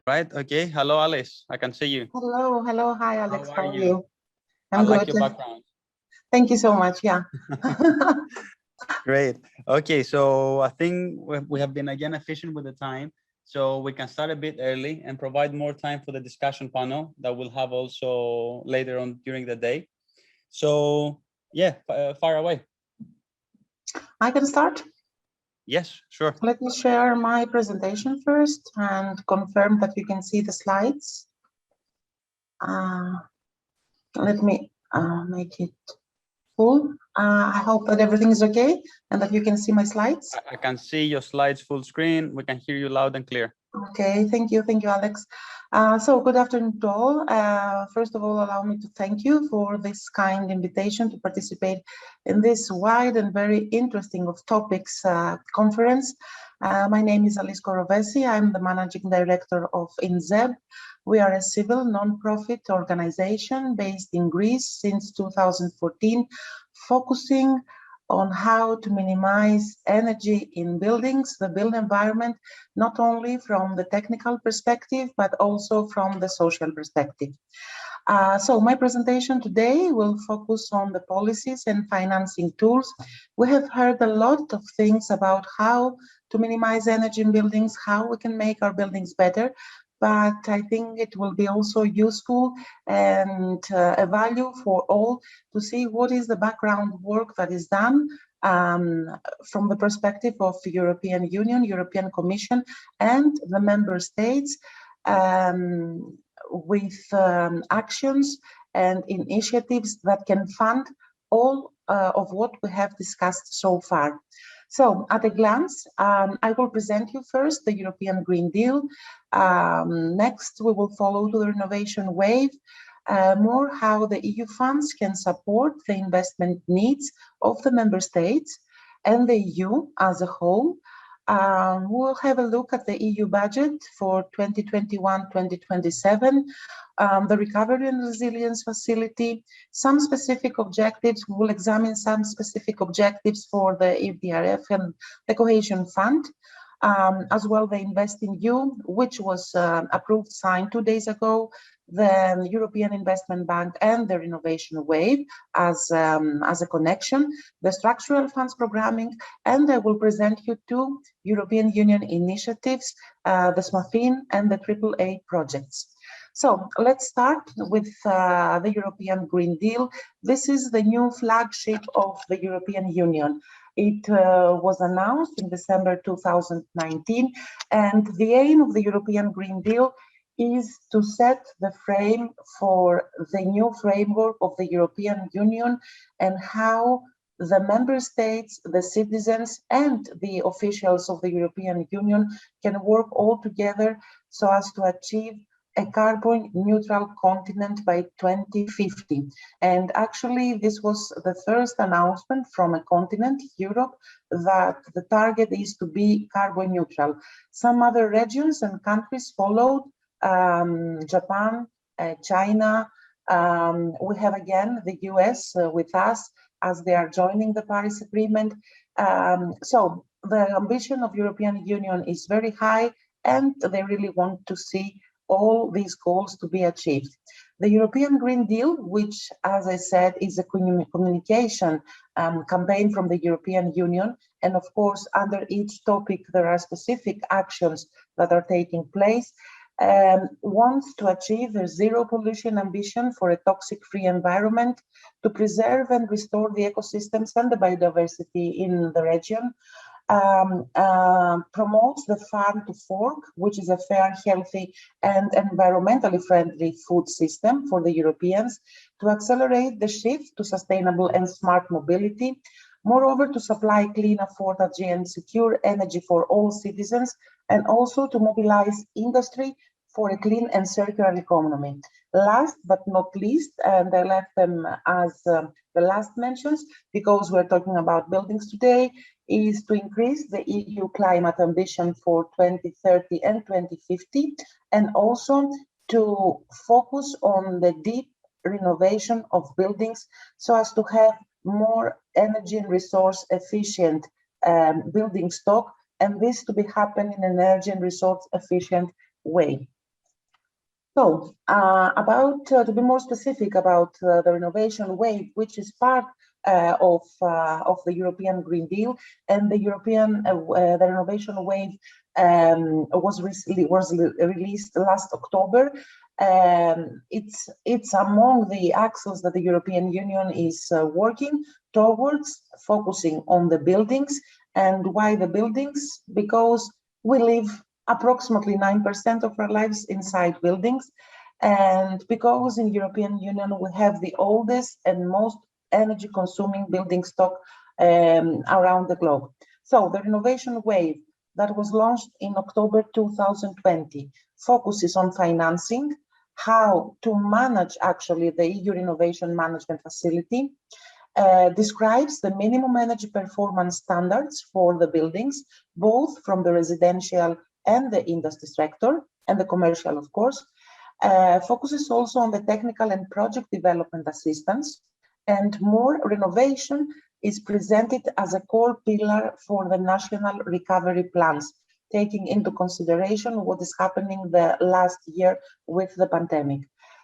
Right. Okay. Hello, Alice. I can see you. Hello, hello. Hi, Alex. How are How are you? you? I I'm like good. your background. Thank you so much. Yeah. Great. Okay. So I think we have been again efficient with the time. So we can start a bit early and provide more time for the discussion panel that we'll have also later on during the day. So yeah, fire away. I can start. Yes, sure. Let me share my presentation first and confirm that you can see the slides. Let me make it full. I hope that everything is okay and that you can see my slides. I can see your slides full screen. We can hear you loud and clear. Okay, thank you, Alex. So good afternoon to all. First of all, allow me to thank you for this kind invitation to participate in this wide and very interesting of topics conference. My name is Alice Corovessi. I'm the Managing Director of INZEB. We are a civil non-profit organization based in Greece since 2014, focusing on how to minimize energy in buildings, the built environment, not only from the technical perspective, but also from the social perspective. So my presentation today will focus on the policies and financing tools. We have heard a lot of things about how to minimize energy in buildings, how we can make our buildings better, but I think it will be also useful and a value for all to see what is the background work that is done from the perspective of the European Union, European Commission, and the member states with actions and initiatives that can fund all of what we have discussed so far. So at a glance, I will present you first the European Green Deal. Next, we will follow the renovation wave, more how the EU funds can support the investment needs of the member states and the EU as a whole. We'll have a look at the EU budget for 2021-2027, the Recovery and Resilience Facility, some specific objectives. We'll examine some specific objectives for the EDRF and the Cohesion Fund, as well the InvestEU, which was approved, signed 2 days ago, the European Investment Bank and the Renovation Wave as a connection, the structural funds programming, and I will present you two European Union initiatives, the SMAFIN and the AAA projects. So let's start with the European Green Deal. This is the new flagship of the European Union. It was announced in December 2019, and the aim of the European Green Deal is to set the frame for the new framework of the European Union and how the member states, the citizens, and the officials of the European Union can work all together so as to achieve a carbon neutral continent by 2050. And actually, this was the first announcement from a continent, Europe, that the target is to be carbon neutral. Some other regions and countries followed, Japan, China. We have again the US with us as they are joining the Paris Agreement. So the ambition of European Union is very high, and they really want to see all these goals to be achieved. The European Green Deal, which, as I said, is a communication campaign from the European Union, and of course, under each topic, there are specific actions that are taking place, wants to achieve a zero pollution ambition for a toxic-free environment, to preserve and restore the ecosystems and the biodiversity in the region, promotes the farm to fork, which is a fair, healthy, and environmentally friendly food system for the Europeans, to accelerate the shift to sustainable and smart mobility, moreover, to supply clean, affordable, and secure energy for all citizens, and also to mobilize industry for a clean and circular economy. Last but not least, and I left them as the last mentions, because we're talking about buildings today, is to increase the EU climate ambition for 2030 and 2050, and also to focus on the deep renovation of buildings so as to have more energy and resource efficient building stock, and this to be happen in an energy and resource efficient way. So, to be more specific about the renovation wave, which is part of the European Green Deal, and the the renovation wave was released last October. It's among the axes that the European Union is working towards, focusing on the buildings. And why the buildings? Because we live approximately 9% of our lives inside buildings, and because in European Union we have the oldest and most energy consuming building stock around the globe. So the renovation wave that was launched in October 2020 focuses on financing, how to manage actually the EU Renovation Management Facility, describes the minimum energy performance standards for the buildings, both from the residential and the industry sector, and the commercial, of course, focuses also on the technical and project development assistance, and more renovation is presented as a core pillar for the national recovery plans, taking into consideration what is happening the last year with the pandemic.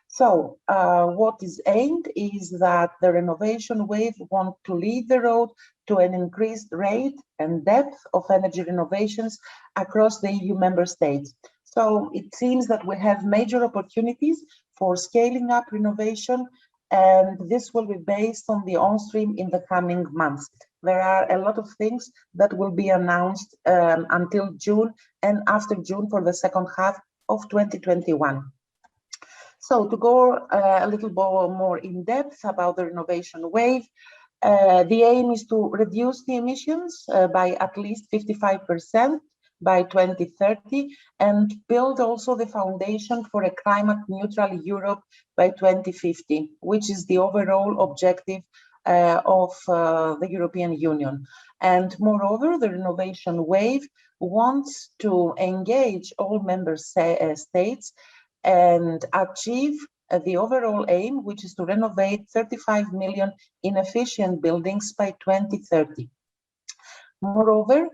So what is aimed is that the renovation wave want to lead the road to an increased rate and depth of energy renovations across the EU member states. So it seems that we have major opportunities for scaling up renovation, and this will be based on the on-stream in the coming months. There are a lot of things that will be announced until June and after June for the second half of 2021. So to go a little more in depth about the renovation wave, the aim is to reduce the emissions by at least 55% by 2030 and build also the foundation for a climate neutral Europe by 2050, which is the overall objective of the European Union. And moreover, the renovation wave wants to engage all member states and achieve the overall aim, which is to renovate 35 million inefficient buildings by 2030. Moreover,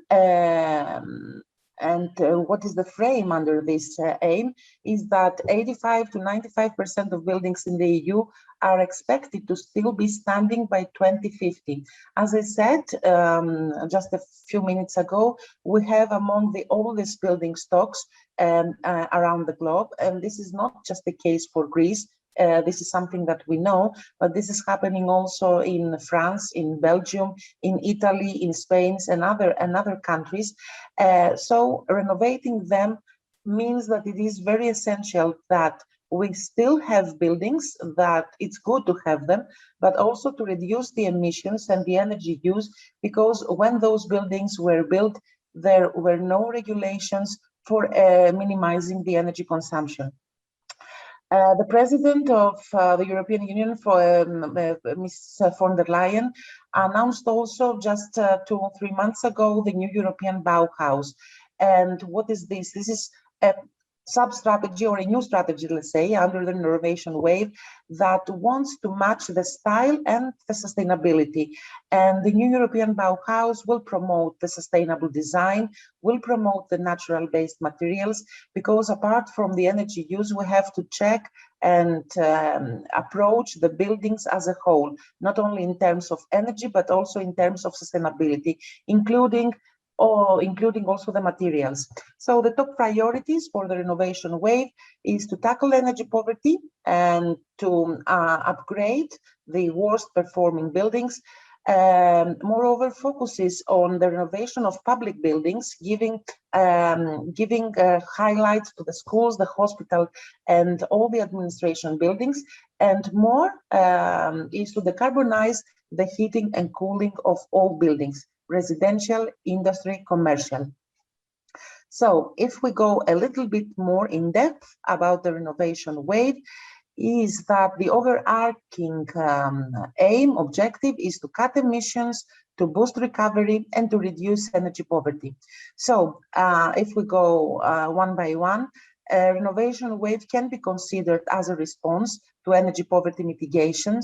what is the frame under this aim is that 85 to 95% of buildings in the EU are expected to still be standing by 2050. As I said just a few minutes ago, we have among the oldest building stocks around the globe, and this is not just the case for Greece. This is something that we know, but this is happening also in France, in Belgium, in Italy, in Spain, and other countries. So renovating them means that it is very essential that we still have buildings, that it's good to have them, but also to reduce the emissions and the energy use, because when those buildings were built, there were no regulations for minimizing the energy consumption. The president of the European Union, Ms. von der Leyen, announced also just 2 or 3 months ago the new European Bauhaus. And what is this? This is a sub-strategy or a new strategy, let's say, under the renovation wave that wants to match the style and the sustainability. And the new European Bauhaus will promote the sustainable design, will promote the natural-based materials, because apart from the energy use, we have to check and approach the buildings as a whole, not only in terms of energy, but also in terms of sustainability, including also the materials. So the top priorities for the renovation wave is to tackle energy poverty and to upgrade the worst performing buildings. Moreover, focuses on the renovation of public buildings, giving highlights to the schools, the hospital, and all the administration buildings, and more is to decarbonize the heating and cooling of all buildings, residential, industry, commercial. So if we go a little bit more in depth about the renovation wave, is that the overarching objective is to cut emissions, to boost recovery, and to reduce energy poverty. So if we go one by one, renovation wave can be considered as a response to energy poverty mitigation.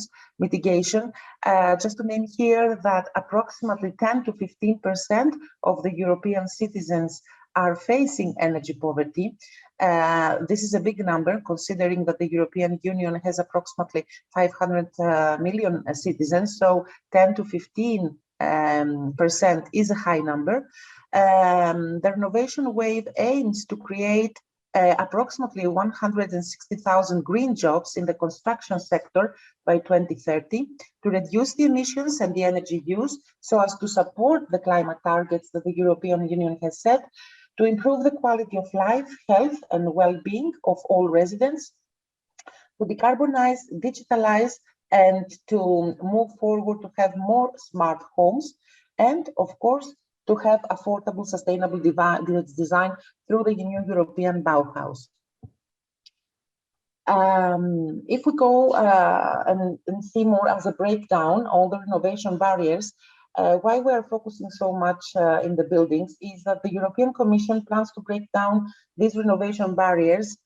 Just to name here that approximately 10 to 15% of the European citizens are facing energy poverty. This is a big number, considering that the European Union has approximately 500 million citizens, so 10 to 15% is a high number. The renovation wave aims to create approximately 160,000 green jobs in the construction sector by 2030 to reduce the emissions and the energy use so as to support the climate targets that the European Union has set, to improve the quality of life, health and well-being of all residents, to decarbonize, digitalize, and to move forward to have more smart homes, and of course, to have affordable, sustainable design through the new European Bauhaus. If we go and see more as a breakdown, all the renovation barriers, why we are focusing so much in the buildings is that the European Commission plans to break down these renovation barriers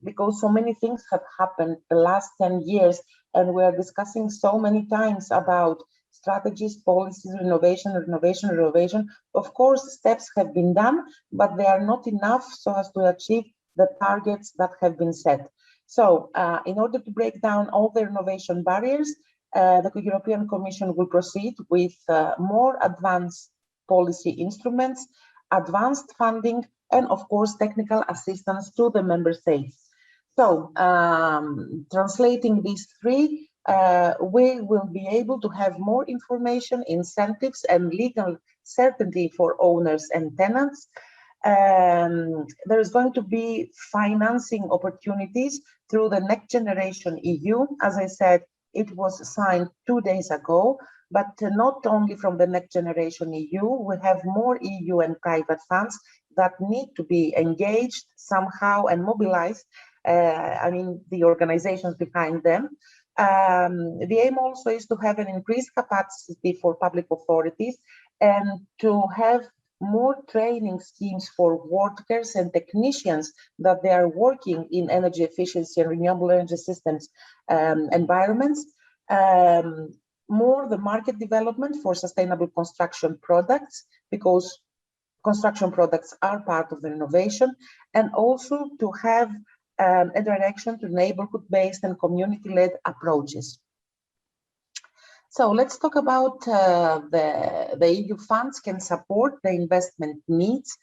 because so many things have happened the last 10 years, and we are discussing so many times about strategies, policies, renovation. Of course, steps have been done, but they are not enough so as to achieve the targets that have been set. So in order to break down all the renovation barriers, the European Commission will proceed with more advanced policy instruments, advanced funding, and of course, technical assistance to the member states. So translating these three, we will be able to have more information, incentives, and legal certainty for owners and tenants. There is going to be financing opportunities through the Next Generation EU. As I said, it was signed 2 days ago, but not only from the Next Generation EU, we have more EU and private funds that need to be engaged somehow and mobilized. I mean, the organizations behind them. The aim also is to have an increased capacity for public authorities and to have more training schemes for workers and technicians that they are working in energy efficiency and renewable energy systems environments. More the market development for sustainable construction products, because construction products are part of the innovation, and also to have a direction to neighborhood-based and community-led approaches. So let's talk about the EU funds can support the investment needs.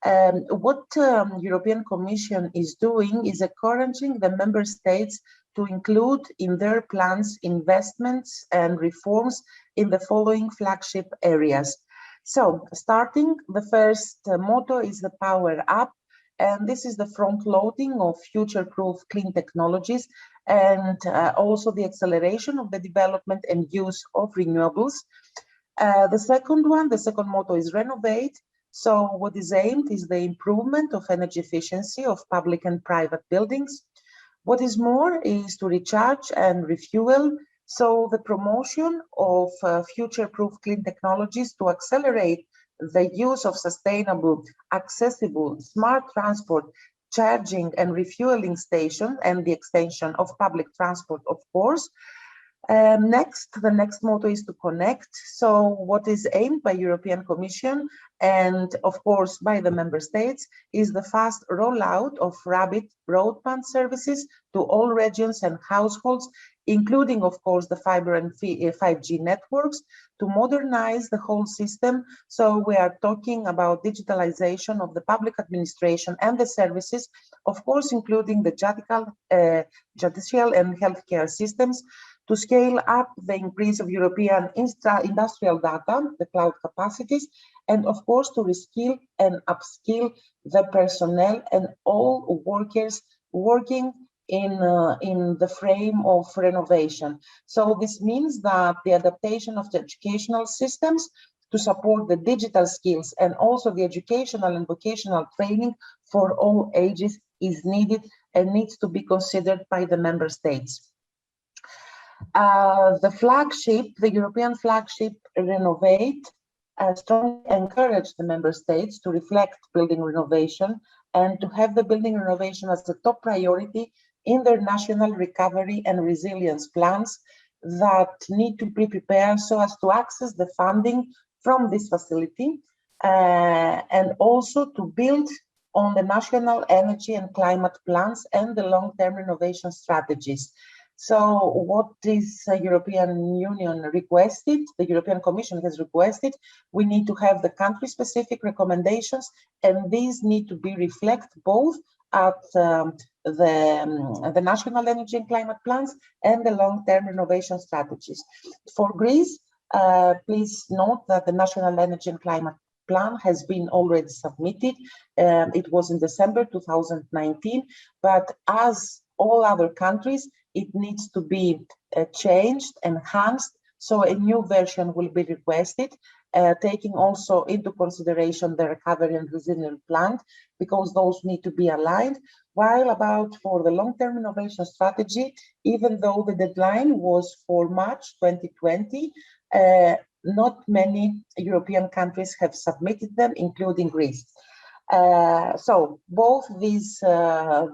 What European Commission is doing is encouraging the member states to include in their plans investments and reforms in the following flagship areas. So starting, the first motto is the power up. And this is the front loading of future-proof clean technologies and also the acceleration of the development and use of renewables. The second motto is renovate. So what is aimed is the improvement of energy efficiency of public and private buildings. What is more is to recharge and refuel. So the promotion of future-proof clean technologies to accelerate the use of sustainable, accessible, smart transport, charging and refueling stations, and the extension of public transport, of course. The next motto is to connect. So what is aimed by European Commission and of course by the member states is the fast rollout of rapid broadband services to all regions and households, including of course the fiber and 5G networks, to modernize the whole system. So we are talking about digitalization of the public administration and the services, of course including the judicial and healthcare systems, to scale up the increase of European industrial data, the cloud capacities, and of course to reskill and upskill the personnel and all workers working in the frame of renovation. So this means that the adaptation of the educational systems to support the digital skills and also the educational and vocational training for all ages is needed and needs to be considered by the member states. The European flagship Renovate strongly encourage the member states to reflect building renovation and to have the building renovation as a top priority in their national recovery and resilience plans that need to be prepared so as to access the funding from this facility. and also to build on the national energy and climate plans and the long-term renovation strategies. So what this European Union requested, the European Commission has requested, we need to have the country-specific recommendations, and these need to be reflected both at the national energy and climate plans and the long-term renovation strategies. For Greece, please note that the national energy and climate plan has been already submitted. It was in December 2019, but as all other countries, it needs to be changed, enhanced, so a new version will be requested, taking also into consideration the recovery and resilience plan, because those need to be aligned. While about for the long-term innovation strategy, even though the deadline was for March 2020, not many European countries have submitted them, including Greece. So both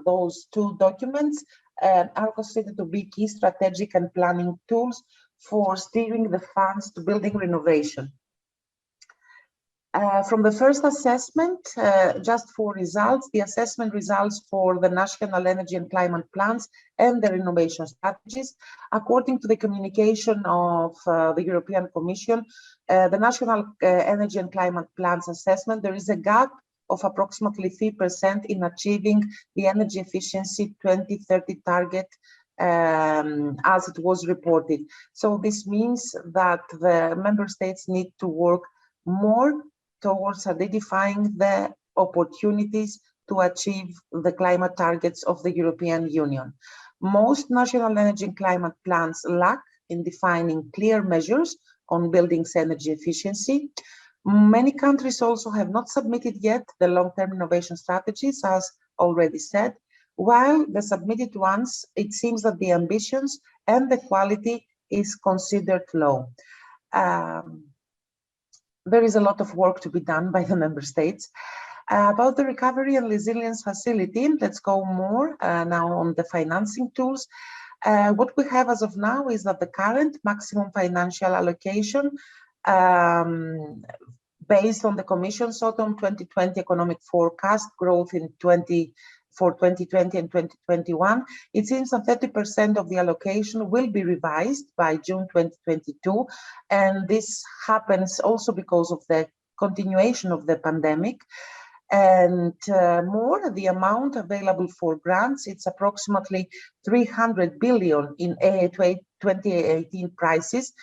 those two documents are considered to be key strategic and planning tools for steering the funds to building renovation. From the first assessment, just for results, the assessment results for the national energy and climate plans and the renovation strategies. According to the communication of the European Commission, the national energy and climate plans assessment, there is a gap of approximately 3% in achieving the energy efficiency 2030 target as it was reported. So this means that the member states need to work more towards identifying the opportunities to achieve the climate targets of the European Union. Most national energy and climate plans lack in defining clear measures on buildings' energy efficiency. Many countries also have not submitted yet the long-term innovation strategies, as already said. While the submitted ones, it seems that the ambitions and the quality is considered low. There is a lot of work to be done by the member states. About the recovery and resilience facility, let's go more now on the financing tools. What we have as of now is that the current maximum financial allocation based on the Commission's autumn 2020 economic forecast growth in for 2020 and 2021, it seems that 30% of the allocation will be revised by June 2022. And this happens also because of the continuation of the pandemic. And more, the amount available for grants, it's approximately 300 billion in 2018 prices,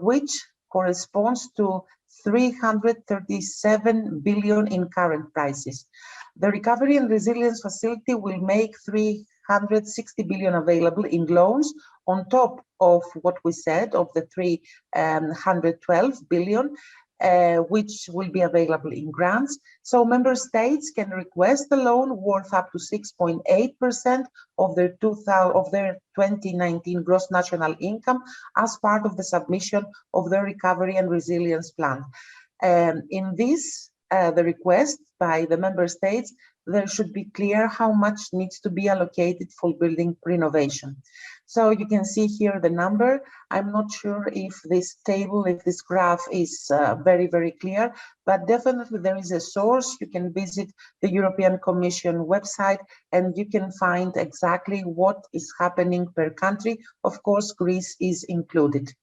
which corresponds to 337 billion in current prices. The Recovery and Resilience Facility will make 360 billion available in loans on top of what we said of the 312 billion, which will be available in grants. So member states can request a loan worth up to 6.8% of their 2019 gross national income as part of the submission of the Recovery and Resilience Plan. In this, the request by the member states, there should be clear how much needs to be allocated for building renovation. So you can see here the number. I'm not sure if this table, if this graph is very, very clear, but definitely there is a source. You can visit the European Commission website and you can find exactly what is happening per country. Of course, Greece is included.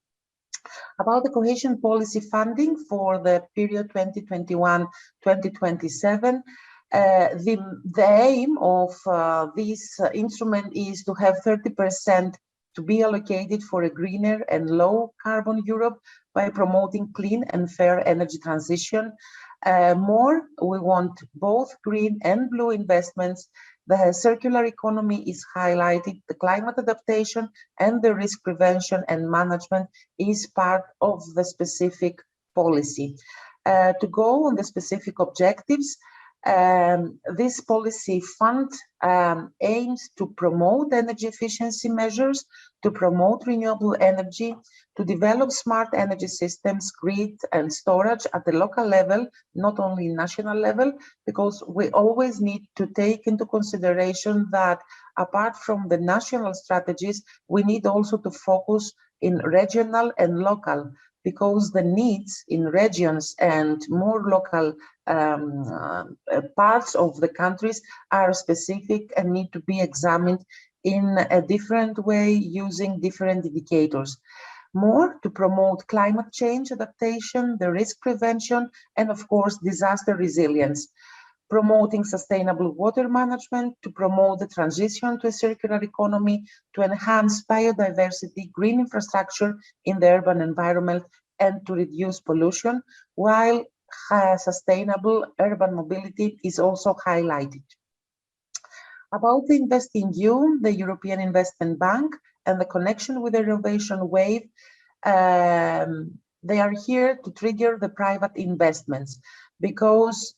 About the cohesion policy funding for the period 2021-2027, the aim of this instrument is to have 30% to be allocated for a greener and low carbon Europe by promoting clean and fair energy transition. More, we want both green and blue investments. The circular economy is highlighted, the climate adaptation and the risk prevention and management is part of the specific policy. To go on the specific objectives, this policy fund aims to promote energy efficiency measures, to promote renewable energy, to develop smart energy systems, grid and storage at the local level, not only national level, because we always need to take into consideration that apart from the national strategies, we need also to focus in regional and local because the needs in regions and more local parts of the countries are specific and need to be examined in a different way using different indicators. More to promote climate change adaptation, the risk prevention, and of course, disaster resilience. Promoting sustainable water management, to promote the transition to a circular economy, to enhance biodiversity, green infrastructure in the urban environment, and to reduce pollution, while sustainable urban mobility is also highlighted. About the InvestEU, the European Investment Bank, and the connection with the innovation wave, they are here to trigger the private investments, because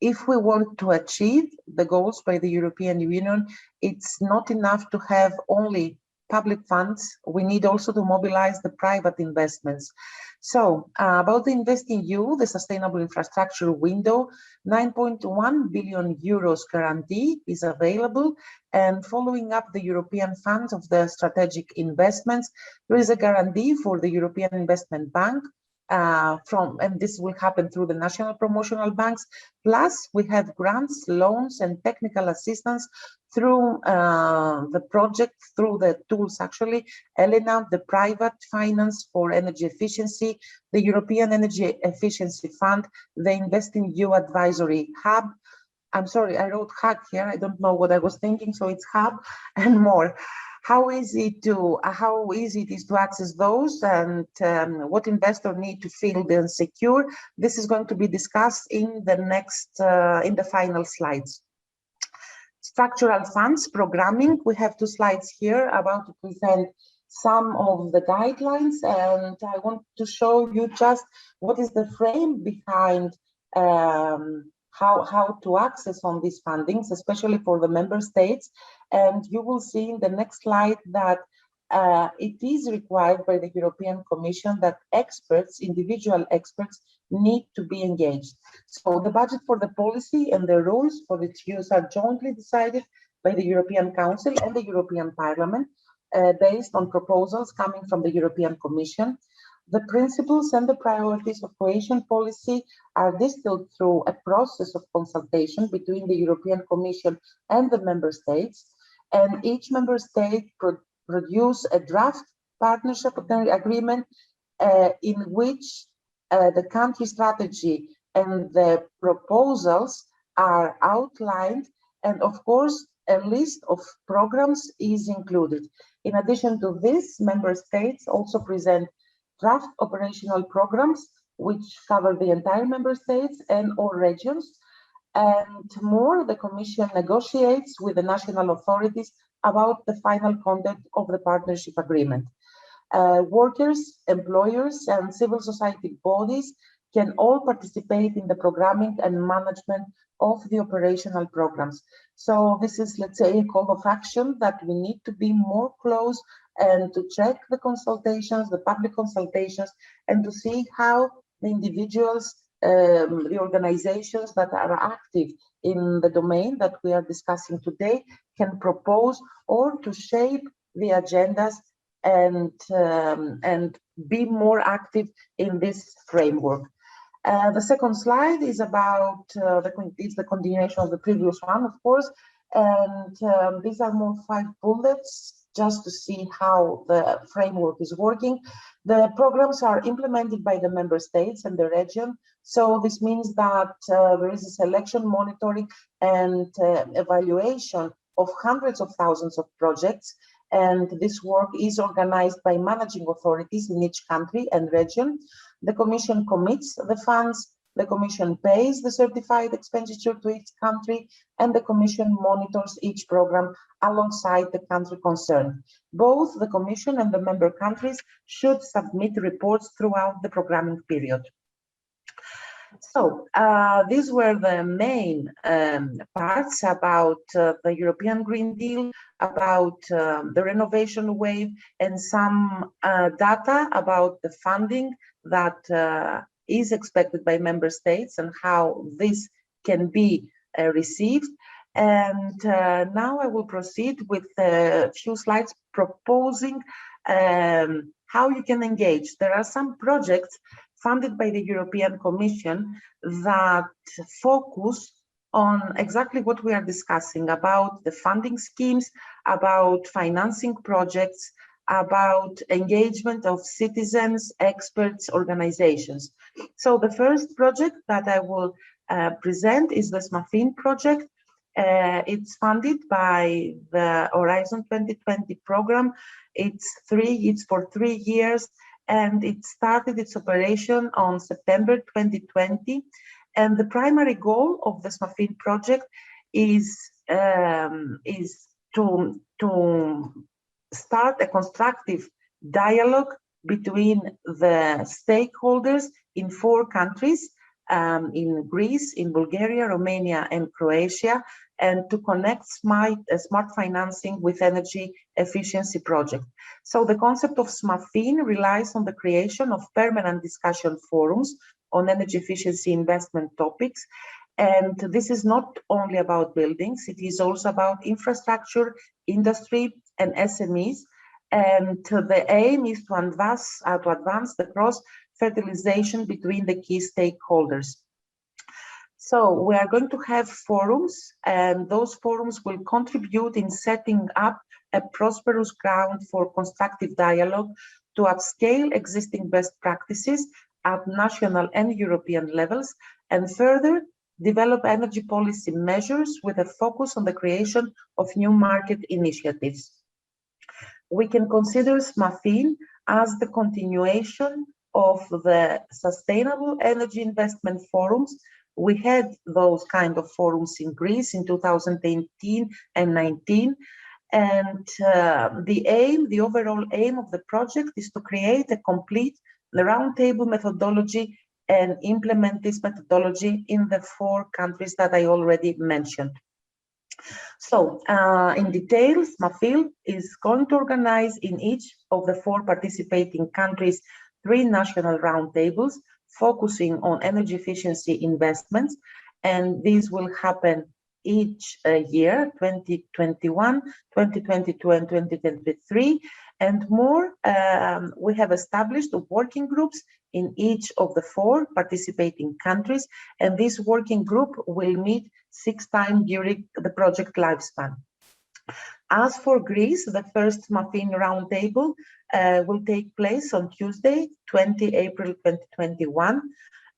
if we want to achieve the goals by the European Union, it's not enough to have only public funds. We need also to mobilize the private investments. So about the InvestEU, the sustainable infrastructure window, 9.1 billion euros guarantee is available. And following up the European funds of the strategic investments, there is a guarantee for the European Investment Bank and this will happen through the national promotional banks. Plus, we have grants, loans, and technical assistance through the project, through the tools actually, ELENA, the private finance for energy efficiency, the European Energy Efficiency Fund, the InvestEU Advisory Hub. I'm sorry, I wrote HUG here. I don't know what I was thinking, so it's Hub and more. How easy it is to access those, and what investor need to feel and secure. This is going to be discussed in the next, in the final slides. Structural funds programming. We have 2 slides here about to present some of the guidelines, and I want to show you just what is the frame behind how to access on these fundings, especially for the member states. And you will see in the next slide that it is required by the European Commission that experts, individual experts, need to be engaged. So the budget for the policy and the rules for its use are jointly decided by the European Council and the European Parliament based on proposals coming from the European Commission. The principles and the priorities of cohesion policy are distilled through a process of consultation between the European Commission and the member states, and each member state produce a draft partnership agreement in which the country strategy and the proposals are outlined, and of course a list of programs is included. In addition to this, member states also present draft operational programs which cover the entire member states and all regions. And more, the Commission negotiates with the national authorities about the final content of the partnership agreement. Workers, employers, and civil society bodies can all participate in the programming and management of the operational programs. So this is, let's say, a call of action that we need to be more close and to check the consultations, the public consultations, and to see how the individuals, the organizations that are active in the domain that we are discussing today can propose or to shape the agendas and be more active in this framework. The second slide is about the continuation of the previous one, of course, and these are more 5 bullets just to see how the framework is working. The programs are implemented by the member states and the region, so this means that there is a selection, monitoring, and evaluation of hundreds of thousands of projects, and this work is organized by managing authorities in each country and region. The Commission commits the funds, the Commission pays the certified expenditure to each country, and the Commission monitors each program alongside the country concerned. Both the Commission and the member countries should submit reports throughout the programming period. So these were the main parts about the European Green Deal, about the renovation wave, and some data about the funding that is expected by member states and how this can be received. And now I will proceed with a few slides proposing how you can engage. There are some projects funded by the European Commission that focus on exactly what we are discussing about the funding schemes, about financing projects, about engagement of citizens, experts, organizations. So the first project that I will present is the SMAFIN project. It's funded by the Horizon 2020 program. It's for 3 years, and it started its operation on September 2020. And the primary goal of the SMAFIN project is to start a constructive dialogue between the stakeholders in 4 countries, in Greece, in Bulgaria, Romania, and Croatia, and to connect smart financing with energy efficiency projects. So the concept of SMAFIN relies on the creation of permanent discussion forums on energy efficiency investment topics. And this is not only about buildings, it is also about infrastructure, industry, and SMEs. And the aim is to advance the cross-fertilization between the key stakeholders. So we are going to have forums, and those forums will contribute in setting up a prosperous ground for constructive dialogue to upscale existing best practices at national and European levels, and further develop energy policy measures with a focus on the creation of new market initiatives. We can consider SMAFIN as the continuation of the Sustainable Energy Investment Forums. We had those kind of forums in Greece in 2018 and 19. And the overall aim of the project is to create a complete roundtable methodology and implement this methodology in the 4 countries that I already mentioned. So in detail, SMAFIN is going to organize in each of the 4 participating countries 3 national roundtables focusing on energy efficiency investments, and these will happen each year, 2021, 2022, and 2023. And more, we have established working groups in each of the 4 participating countries, and this working group will meet 6 times during the project lifespan. As for Greece, the first SMAFIN roundtable will take place on Tuesday, 20 April 2021,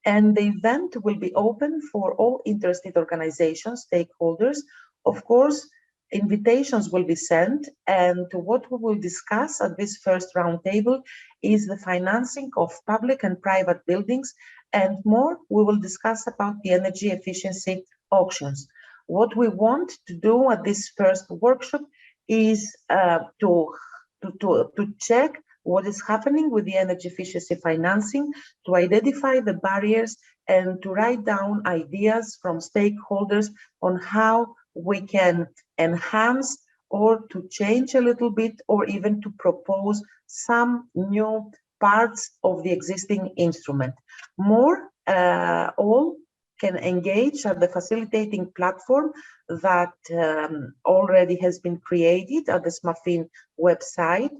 and the event will be open for all interested organizations, stakeholders. Of course, invitations will be sent, and what we will discuss at this first roundtable is the financing of public and private buildings, and more, we will discuss about the energy efficiency auctions. What we want to do at this first workshop is to check what is happening with the energy efficiency financing, to identify the barriers, and to write down ideas from stakeholders on how we can enhance or to change a little bit, or even to propose some new parts of the existing instrument. More, all can engage at the facilitating platform that already has been created at the SMAFIN website.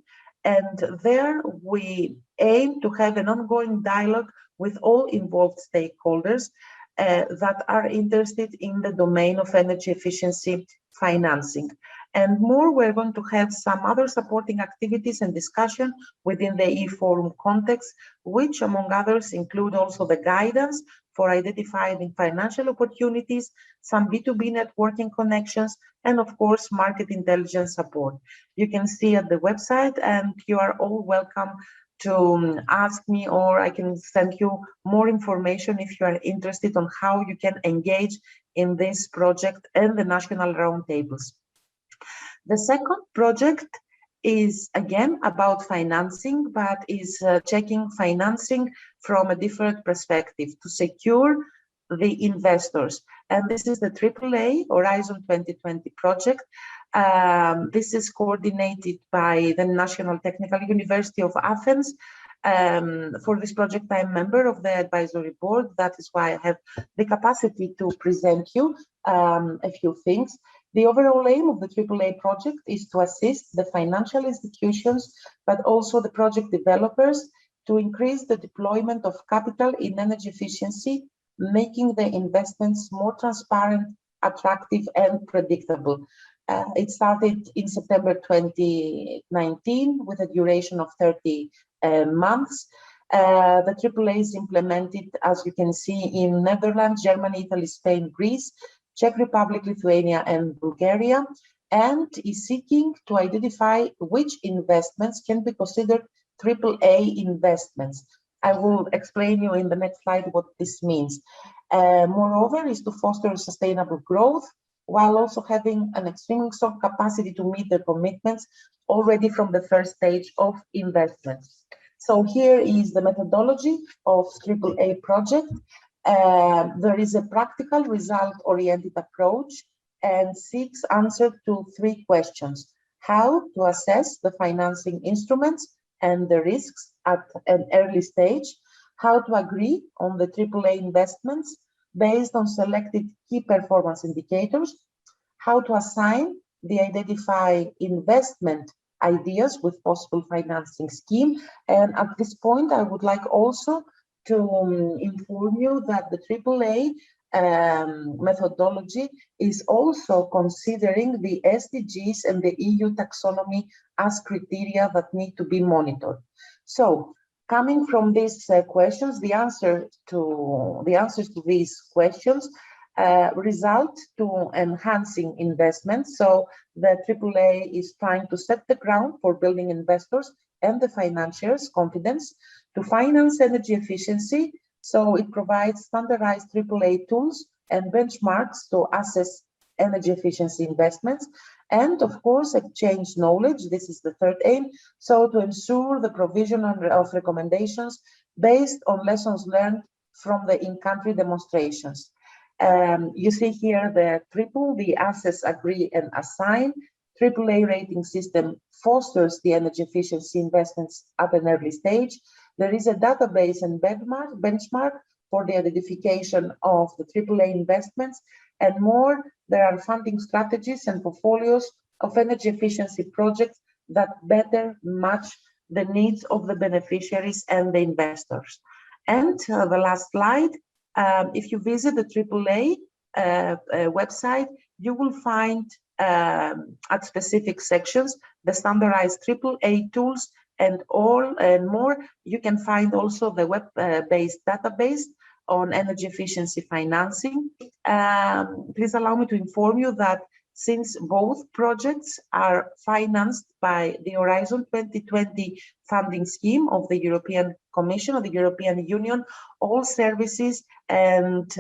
And there we aim to have an ongoing dialogue with all involved stakeholders that are interested in the domain of energy efficiency financing. And more, we're going to have some other supporting activities and discussion within the e-forum context, which among others include also the guidance for identifying financial opportunities, some B2B networking connections, and of course, market intelligence support. You can see at the website, and you are all welcome to ask me, or I can send you more information if you are interested on how you can engage in this project and the national roundtables. The second project is again about financing, but is checking financing from a different perspective to secure the investors. And this is the AAA Horizon 2020 project. This is coordinated by the National Technical University of Athens. For this project, I'm a member of the advisory board. That is why I have the capacity to present you a few things. The overall aim of the AAA project is to assist the financial institutions, but also the project developers, to increase the deployment of capital in energy efficiency, making the investments more transparent, attractive, and predictable. It started in September 2019 with a duration of 30 months. The AAA is implemented, as you can see, in Netherlands, Germany, Italy, Spain, Greece, Czech Republic, Lithuania, and Bulgaria, and is seeking to identify which investments can be considered AAA investments. I will explain you in the next slide what this means. Moreover, is to foster sustainable growth while also having an extremely strong capacity to meet the commitments already from the first stage of investments. So here is the methodology of AAA project. There is a practical result-oriented approach and seeks answer to 3 questions. How to assess the financing instruments and the risks at an early stage, how to agree on the AAA investments based on selected key performance indicators, how to assign the identified investment ideas with possible financing scheme. And at this point, I would like also to inform you that the AAA methodology is also considering the SDGs and the EU taxonomy as criteria that need to be monitored. So, coming from these questions, the answers to these questions result to enhancing investments. So the AAA is trying to set the ground for building investors and the financiers' confidence to finance energy efficiency. So it provides standardized AAA tools and benchmarks to assess energy efficiency investments, and of course exchange knowledge. This is the third aim. So to ensure the provision of recommendations based on lessons learned from the in-country demonstrations. You see here the assess, agree, and assign. AAA rating system fosters the energy efficiency investments at an early stage. There is a database and benchmark for the identification of the AAA investments, and more, there are funding strategies and portfolios of energy efficiency projects that better match the needs of the beneficiaries and the investors. And the last slide, if you visit the AAA website, you will find at specific sections the standardized AAA tools and all and more. You can find also the web-based database on energy efficiency financing. Please allow me to inform you that since both projects are financed by the Horizon 2020 funding scheme of the European Commission of the European Union, all services and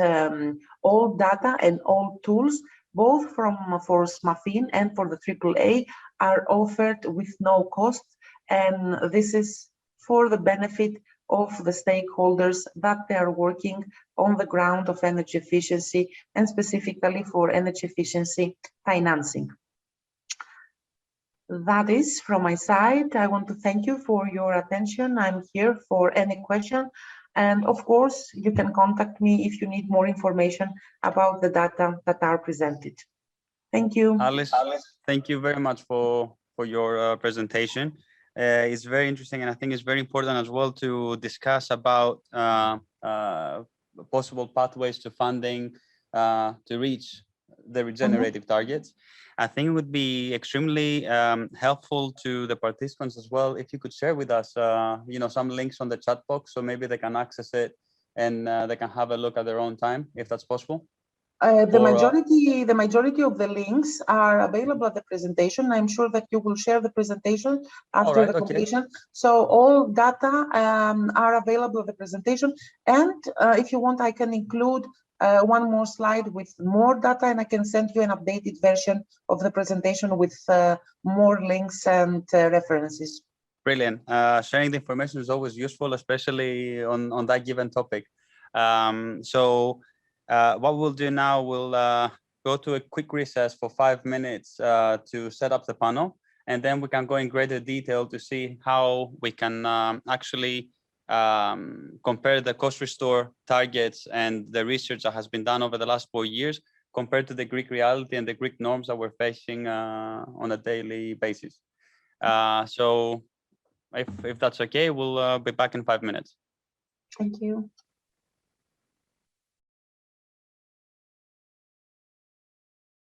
all data and all tools, both for SMAFIN and for the AAA, are offered with no cost. And this is for the benefit of the stakeholders that they are working on the ground of energy efficiency, and specifically for energy efficiency financing. That is from my side. I want to thank you for your attention. I'm here for any question. And of course, you can contact me if you need more information about the data that are presented. Thank you. Alice, thank you very much for your presentation. It's very interesting, and I think it's very important as well to discuss about possible pathways to funding to reach the regenerative targets. I think it would be extremely helpful to the participants as well if you could share with us, some links on the chat box, so maybe they can access it and they can have a look at their own time, if that's possible. The majority of the links are available at the presentation. I'm sure that you will share the presentation after the completion. Okay. So all data are available at the presentation. And if you want, I can include one more slide with more data, and I can send you an updated version of the presentation with more links and references. Brilliant. Sharing the information is always useful, especially on that given topic. What we'll do now, we'll go to a quick recess for 5 minutes to set up the panel, and then we can go in greater detail to see how we can actually compare the cost restore targets and the research that has been done over the last 4 years compared to the Greek reality and the Greek norms that we're facing on a daily basis. So if that's okay, we'll be back in 5 minutes. Thank you.